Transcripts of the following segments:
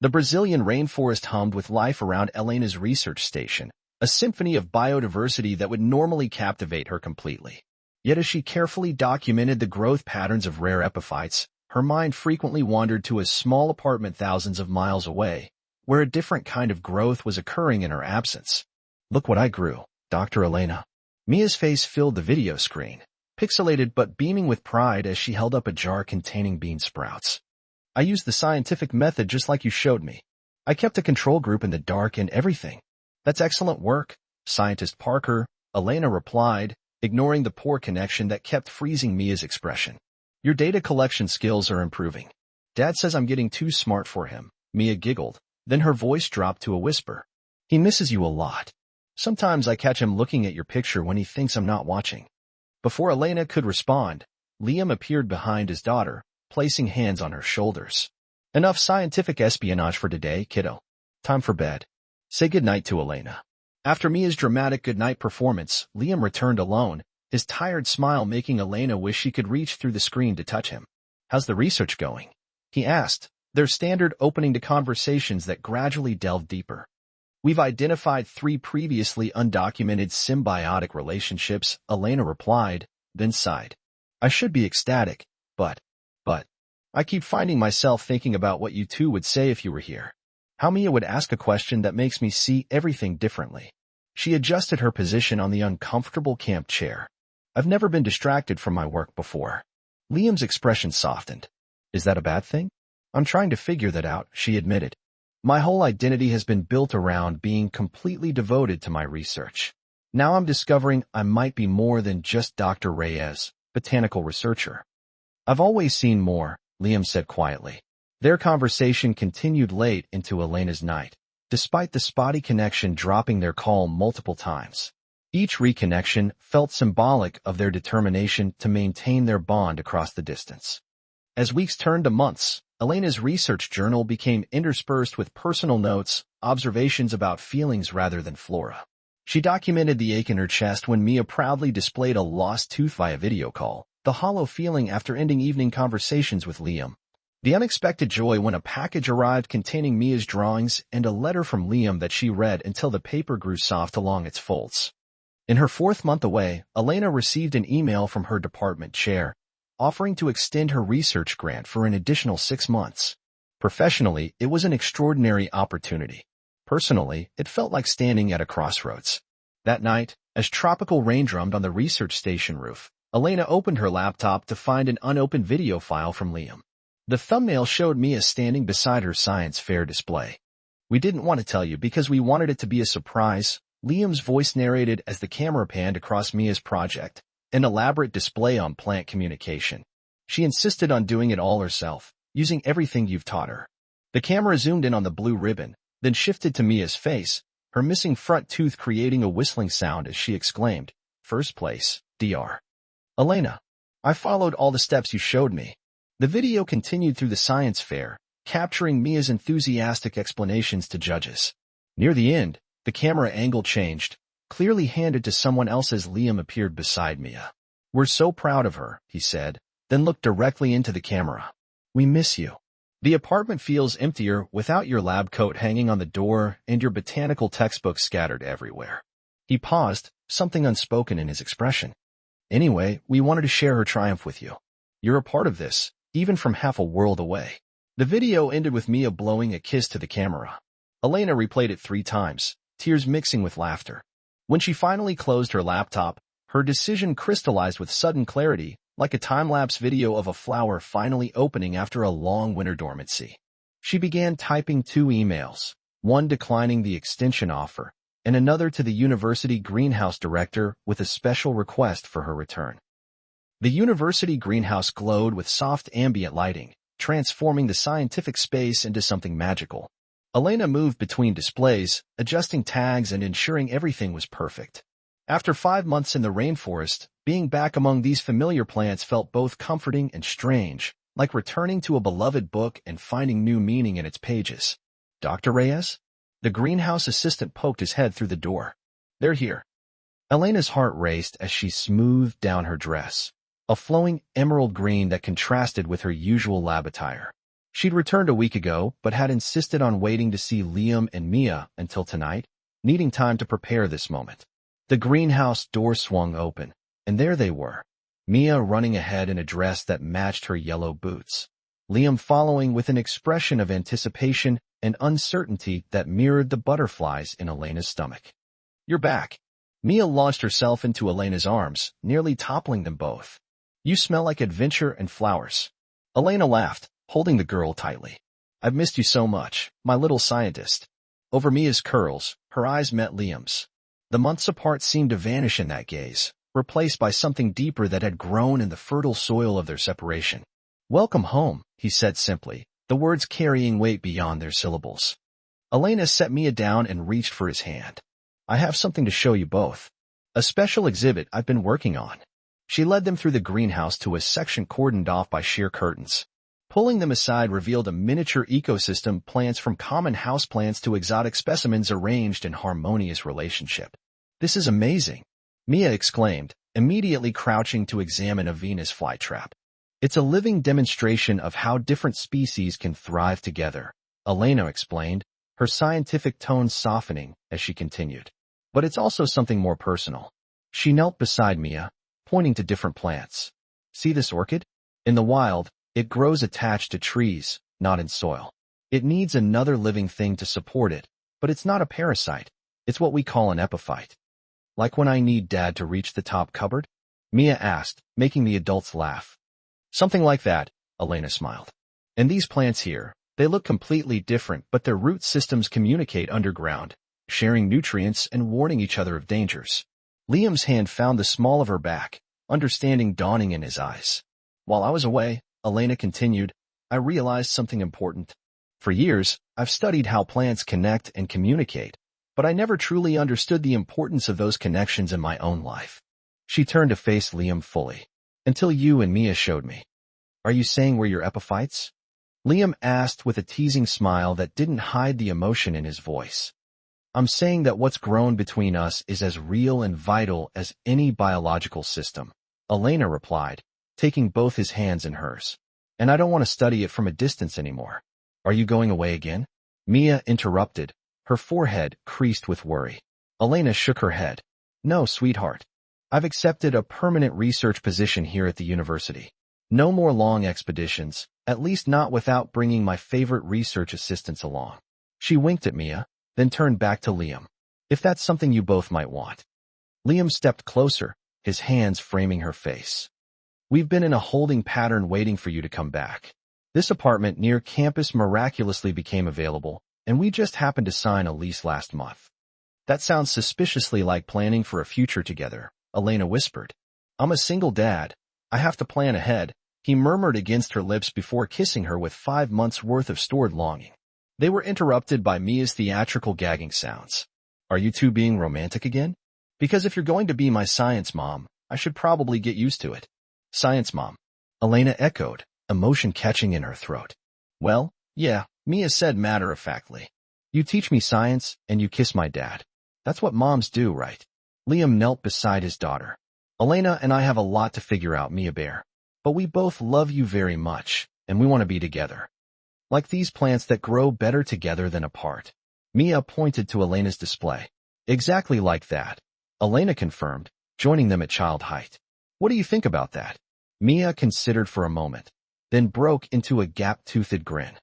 The Brazilian rainforest hummed with life around Elena's research station, a symphony of biodiversity that would normally captivate her completely. Yet as she carefully documented the growth patterns of rare epiphytes, her mind frequently wandered to a small apartment thousands of miles away, where a different kind of growth was occurring in her absence. "Look what I grew, Dr. Elena." Mia's face filled the video screen, pixelated but beaming with pride as she held up a jar containing bean sprouts. "I used the scientific method just like you showed me. I kept a control group in the dark and everything." "That's excellent work, Scientist Parker," Elena replied, ignoring the poor connection that kept freezing Mia's expression. "Your data collection skills are improving." "Dad says I'm getting too smart for him," Mia giggled, then her voice dropped to a whisper. "He misses you a lot. Sometimes I catch him looking at your picture when he thinks I'm not watching." Before Elena could respond, Liam appeared behind his daughter, placing hands on her shoulders. "Enough scientific espionage for today, kiddo. Time for bed. Say goodnight to Elena." After Mia's dramatic goodnight performance, Liam returned alone, his tired smile making Elena wish she could reach through the screen to touch him. "How's the research going?" he asked, their standard opening to conversations that gradually delved deeper. "We've identified 3 previously undocumented symbiotic relationships," Elena replied, then sighed. "I should be ecstatic, but I keep finding myself thinking about what you two would say if you were here. How Mia would ask a question that makes me see everything differently." She adjusted her position on the uncomfortable camp chair. "I've never been distracted from my work before." Liam's expression softened. "Is that a bad thing?" "I'm trying to figure that out," she admitted. "My whole identity has been built around being completely devoted to my research. Now I'm discovering I might be more than just Dr. Reyes, botanical researcher." "I've always seen more," Liam said quietly. Their conversation continued late into Elena's night, despite the spotty connection dropping their call multiple times. Each reconnection felt symbolic of their determination to maintain their bond across the distance. As weeks turned to months, Elena's research journal became interspersed with personal notes, observations about feelings rather than flora. She documented the ache in her chest when Mia proudly displayed a lost tooth via video call, the hollow feeling after ending evening conversations with Liam, the unexpected joy when a package arrived containing Mia's drawings and a letter from Liam that she read until the paper grew soft along its folds. In her 4th month away, Elena received an email from her department chair, offering to extend her research grant for an additional 6 months. Professionally, it was an extraordinary opportunity. Personally, it felt like standing at a crossroads. That night, as tropical rain drummed on the research station roof, Elena opened her laptop to find an unopened video file from Liam. The thumbnail showed Mia standing beside her science fair display. "We didn't want to tell you because we wanted it to be a surprise," Liam's voice narrated as the camera panned across Mia's project, an elaborate display on plant communication. "She insisted on doing it all herself, using everything you've taught her." The camera zoomed in on the blue ribbon, then shifted to Mia's face, her missing front tooth creating a whistling sound as she exclaimed, "First place, Dr. Elena. I followed all the steps you showed me." The video continued through the science fair, capturing Mia's enthusiastic explanations to judges. Near the end, the camera angle changed, clearly handed to someone else as Liam appeared beside Mia. "We're so proud of her," he said, then looked directly into the camera. "We miss you. The apartment feels emptier without your lab coat hanging on the door and your botanical textbooks scattered everywhere." He paused, something unspoken in his expression. "Anyway, we wanted to share her triumph with you. You're a part of this, even from half a world away." The video ended with Mia blowing a kiss to the camera. Elena replayed it 3 times, tears mixing with laughter. When she finally closed her laptop, her decision crystallized with sudden clarity, like a time-lapse video of a flower finally opening after a long winter dormancy. She began typing 2 emails, one declining the extension offer, and another to the university greenhouse director with a special request for her return. The university greenhouse glowed with soft ambient lighting, transforming the scientific space into something magical. Elena moved between displays, adjusting tags and ensuring everything was perfect. After 5 months in the rainforest, being back among these familiar plants felt both comforting and strange, like returning to a beloved book and finding new meaning in its pages. "Dr. Reyes?" The greenhouse assistant poked his head through the door. "They're here." Elena's heart raced as she smoothed down her dress, a flowing emerald green that contrasted with her usual lab attire. She'd returned a week ago, but had insisted on waiting to see Liam and Mia until tonight, needing time to prepare this moment. The greenhouse door swung open, and there they were, Mia running ahead in a dress that matched her yellow boots, Liam following with an expression of anticipation and uncertainty that mirrored the butterflies in Elena's stomach. "You're back." Mia launched herself into Elena's arms, nearly toppling them both. "You smell like adventure and flowers." Elena laughed, holding the girl tightly. "I've missed you so much, my little scientist." Over Mia's curls, her eyes met Liam's. The months apart seemed to vanish in that gaze, replaced by something deeper that had grown in the fertile soil of their separation. "Welcome home," he said simply, the words carrying weight beyond their syllables. Elena set Mia down and reached for his hand. "I have something to show you both. A special exhibit I've been working on." She led them through the greenhouse to a section cordoned off by sheer curtains. Pulling them aside revealed a miniature ecosystem, plants from common houseplants to exotic specimens arranged in harmonious relationship. "This is amazing," Mia exclaimed, immediately crouching to examine a Venus flytrap. "It's a living demonstration of how different species can thrive together," Elena explained, her scientific tone softening as she continued. "But it's also something more personal." She knelt beside Mia, pointing to different plants. "See this orchid? In the wild, it grows attached to trees, not in soil. It needs another living thing to support it, but it's not a parasite. It's what we call an epiphyte." "Like when I need Dad to reach the top cupboard?" Mia asked, making the adults laugh. "Something like that," Elena smiled. "And these plants here, they look completely different, but their root systems communicate underground, sharing nutrients and warning each other of dangers." Liam's hand found the small of her back, understanding dawning in his eyes. "While I was away," Elena continued, "I realized something important. For years, I've studied how plants connect and communicate, but I never truly understood the importance of those connections in my own life." She turned to face Liam fully. "Until you and Mia showed me." "Are you saying we're your epiphytes?" Liam asked with a teasing smile that didn't hide the emotion in his voice. "I'm saying that what's grown between us is as real and vital as any biological system," Elena replied, taking both his hands in hers. "And I don't want to study it from a distance anymore." "Are you going away again?" Mia interrupted, her forehead creased with worry. Elena shook her head. "No, sweetheart. I've accepted a permanent research position here at the university. No more long expeditions, at least not without bringing my favorite research assistants along." She winked at Mia, then turned back to Liam. "If that's something you both might want." Liam stepped closer, his hands framing her face. "We've been in a holding pattern waiting for you to come back. This apartment near campus miraculously became available, and we just happened to sign a lease last month." "That sounds suspiciously like planning for a future together," Elena whispered. "I'm a single dad. I have to plan ahead," he murmured against her lips before kissing her with 5 months' worth of stored longing. They were interrupted by Mia's theatrical gagging sounds. "Are you two being romantic again? Because if you're going to be my science mom, I should probably get used to it." "Science mom," Elena echoed, emotion catching in her throat. "Well, yeah," Mia said matter-of-factly. "You teach me science, and you kiss my dad. That's what moms do, right?" Liam knelt beside his daughter. "Elena and I have a lot to figure out, Mia Bear. But we both love you very much, and we want to be together. Like these plants that grow better together than apart." Mia pointed to Elena's display. "Exactly like that," Elena confirmed, joining them at child height. "What do you think about that?" Mia considered for a moment, then broke into a gap-toothed grin.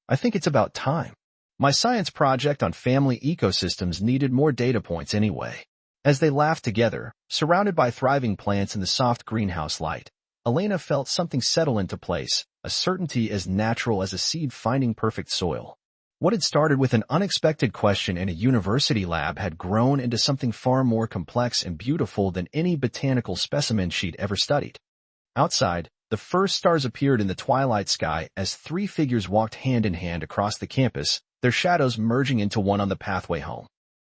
"I think it's about time. My science project on family ecosystems needed more data points anyway." As they laughed together, surrounded by thriving plants in the soft greenhouse light, Elena felt something settle into place, a certainty as natural as a seed finding perfect soil. What had started with an unexpected question in a university lab had grown into something far more complex and beautiful than any botanical specimen she'd ever studied. Outside, the first stars appeared in the twilight sky as 3 figures walked hand in hand across the campus, their shadows merging into one on the pathway home.